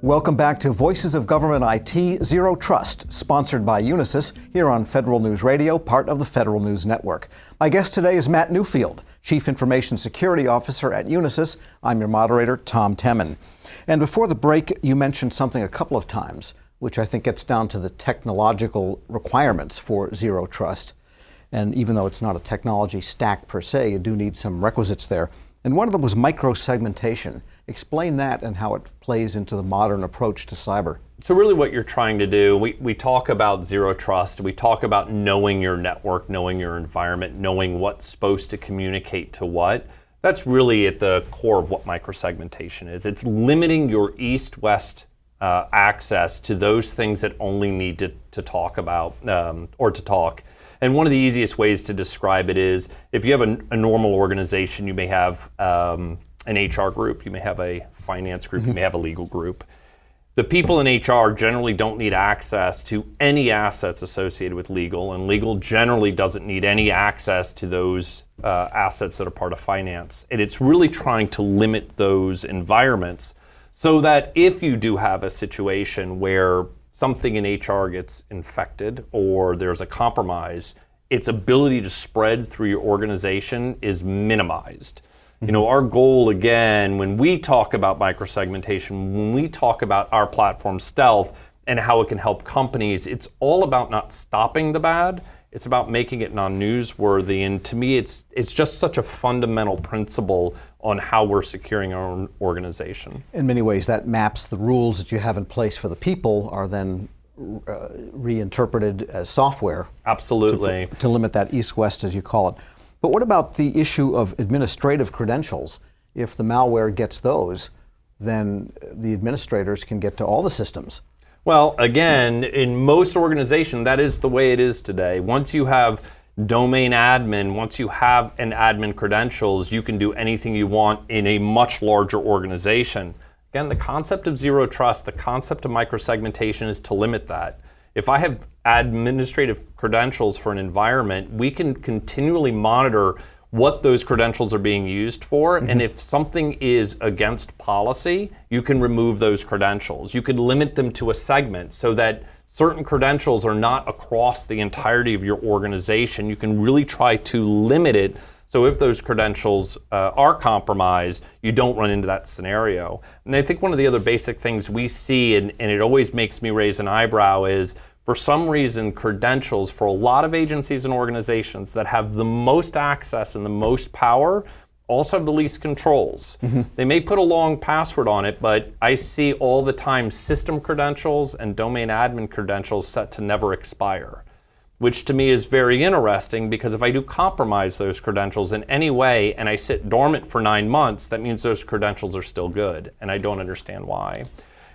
Welcome back to Voices of Government IT Zero Trust, sponsored by Unisys here on Federal News Radio, part of the Federal News Network. My guest today is Matt Newfield, Chief Information Security Officer at Unisys. I'm your moderator, Tom Temin. And before the break, you mentioned something a couple of times, which I think gets down to the technological requirements for Zero Trust. And even though it's not a technology stack per se, you do need some requisites there. And one of them was micro-segmentation. Explain that and how it plays into the modern approach to cyber. So really what you're trying to do, we talk about Zero Trust, we talk about knowing your network, knowing your environment, knowing what's supposed to communicate to what. That's really at the core of what micro-segmentation is. It's limiting your east-west access to those things that only need to talk about or to talk. And one of the easiest ways to describe it is if you have a normal organization, you may have an HR group, you may have a finance group, you may have a legal group. The people in HR generally don't need access to any assets associated with legal, and legal generally doesn't need any access to those assets that are part of finance. And it's really trying to limit those environments so that if you do have a situation where something in HR gets infected or there's a compromise, its ability to spread through your organization is minimized. You know, our goal, again, when we talk about microsegmentation, when we talk about our platform Stealth and how it can help companies, it's all about not stopping the bad. It's about making it non-newsworthy. And to me, it's just such a fundamental principle on how we're securing our own organization. In many ways, that maps the rules that you have in place for the people are then reinterpreted as software. Absolutely. To limit that east-west, as you call it. But what about the issue of administrative credentials? If the malware gets those, then the administrators can get to all the systems. Well, again, in most organizations, that is the way it is today. Once you have domain admin, once you have an admin credentials, you can do anything you want in a much larger organization. Again, the concept of Zero Trust, the concept of microsegmentation is to limit that. If I have administrative credentials for an environment, we can continually monitor what those credentials are being used for. And if something is against policy, you can remove those credentials. You could limit them to a segment so that certain credentials are not across the entirety of your organization. You can really try to limit it so if those credentials are compromised, you don't run into that scenario. And I think one of the other basic things we see, and it always makes me raise an eyebrow, is for some reason, credentials for a lot of agencies and organizations that have the most access and the most power also have the least controls. They may put a long password on it, but I see all the time system credentials and domain admin credentials set to never expire, which to me is very interesting because if I do compromise those credentials in any way and I sit dormant for 9 months, that means those credentials are still good, and I don't understand why.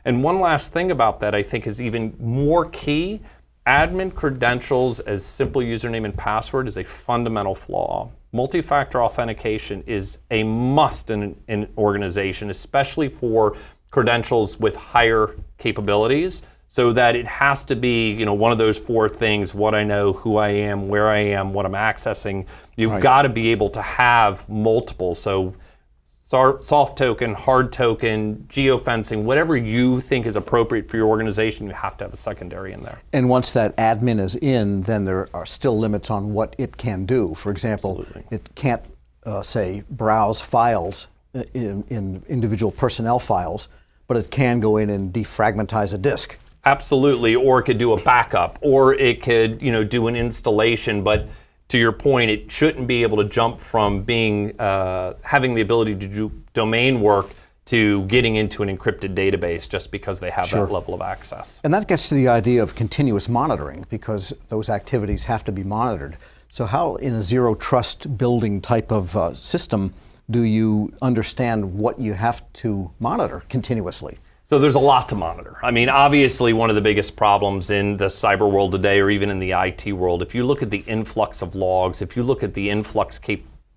And one last thing about that I think is even more key. Admin credentials as simple username and password is a fundamental flaw. Multi-factor authentication is a must in an organization, especially for credentials with higher capabilities, so that it has to be, you know, one of those 4 things: what I know, who I am, where I am, what I'm accessing. You've got to be able to have multiple. So soft token, hard token, geofencing, whatever you think is appropriate for your organization, you have to have a secondary in there. And once that admin is in, then there are still limits on what it can do. For example, it can't, say, browse files in individual personnel files, but it can go in and defragmentize a disk. Absolutely, or it could do a backup, or it could, you know, do an installation, but to your point, it shouldn't be able to jump from being having the ability to do domain work to getting into an encrypted database just because they have that level of access. And that gets to the idea of continuous monitoring, because those activities have to be monitored. So how, in a zero trust building type of system, do you understand what you have to monitor continuously? So there's a lot to monitor. I mean, obviously one of the biggest problems in the cyber world today, or even in the IT world, if you look at the influx of logs, if you look at the influx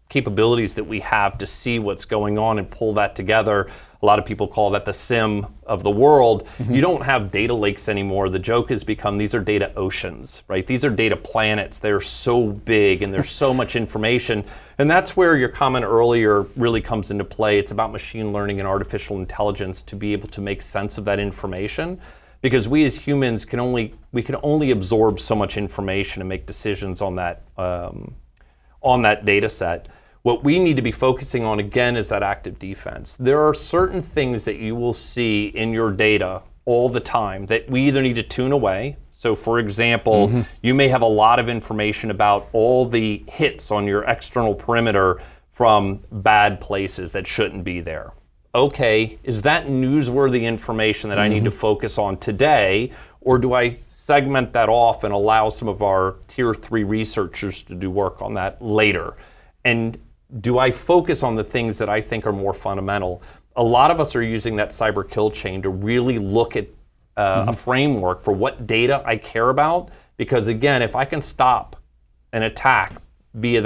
capabilities that we have to see what's going on and pull that together. A lot of people call that the SIM of the world. You don't have data lakes anymore. The joke has become these are data oceans, right? These are data planets. They're so big and there's so much information. And that's where your comment earlier really comes into play. It's about machine learning and artificial intelligence to be able to make sense of that information, because we as humans can only absorb so much information and make decisions on that data set. What we need to be focusing on, again, is that active defense. There are certain things that you will see in your data all the time that we either need to tune away. So for example, you may have a lot of information about all the hits on your external perimeter from bad places that shouldn't be there. Okay, is that newsworthy information that I need to focus on today, or do I segment that off and allow some of our tier 3 researchers to do work on that later? And do I focus on the things that I think are more fundamental? A lot of us are using that cyber kill chain to really look at a framework for what data I care about, because again, if I can stop an attack via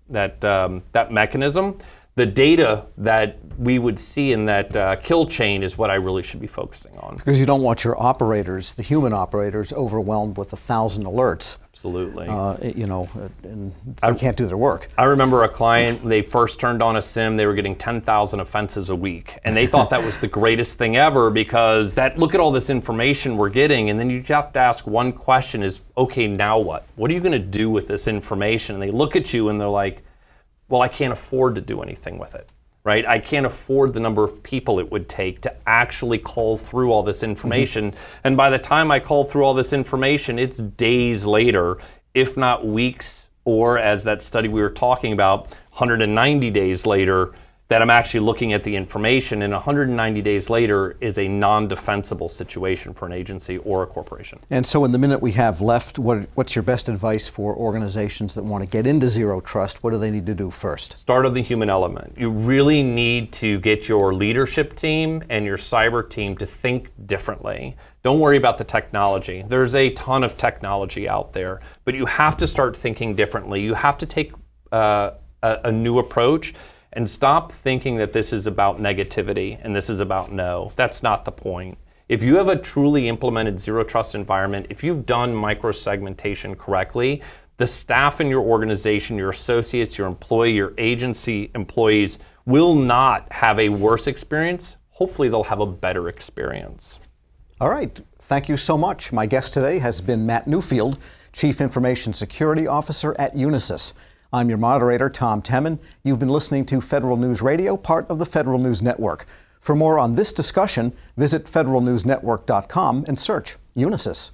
that mechanism, the data that we would see in that kill chain is what I really should be focusing on. Because you don't want your operators, the human operators, overwhelmed with 1,000 alerts. Absolutely. And they can't do their work. I remember a client, they first turned on a SIM, they were getting 10,000 offenses a week. And they thought that was the greatest thing ever, because look at all this information we're getting. And then you have to ask one question is, okay, now what? What are you going to do with this information? And they look at you and they're like, well, I can't afford to do anything with it, right? I can't afford the number of people it would take to actually call through all this information. And by the time I call through all this information, it's days later, if not weeks, or as that study we were talking about, 190 days later, that I'm actually looking at the information, and 190 days later is a non-defensible situation for an agency or a corporation. And so in the minute we have left, what's your best advice for organizations that want to get into zero trust? What do they need to do first? Start of the human element. You really need to get your leadership team and your cyber team to think differently. Don't worry about the technology. There's a ton of technology out there, but you have to start thinking differently. You have to take a new approach and stop thinking that this is about negativity and this is about no. That's not the point. If you have a truly implemented zero trust environment, if you've done micro-segmentation correctly, the staff in your organization, your associates, your employee, your agency employees will not have a worse experience. Hopefully they'll have a better experience. All right, thank you so much. My guest today has been Matt Newfield, Chief Information Security Officer at Unisys. I'm your moderator, Tom Temin. You've been listening to Federal News Radio, part of the Federal News Network. For more on this discussion, visit federalnewsnetwork.com and search Unisys.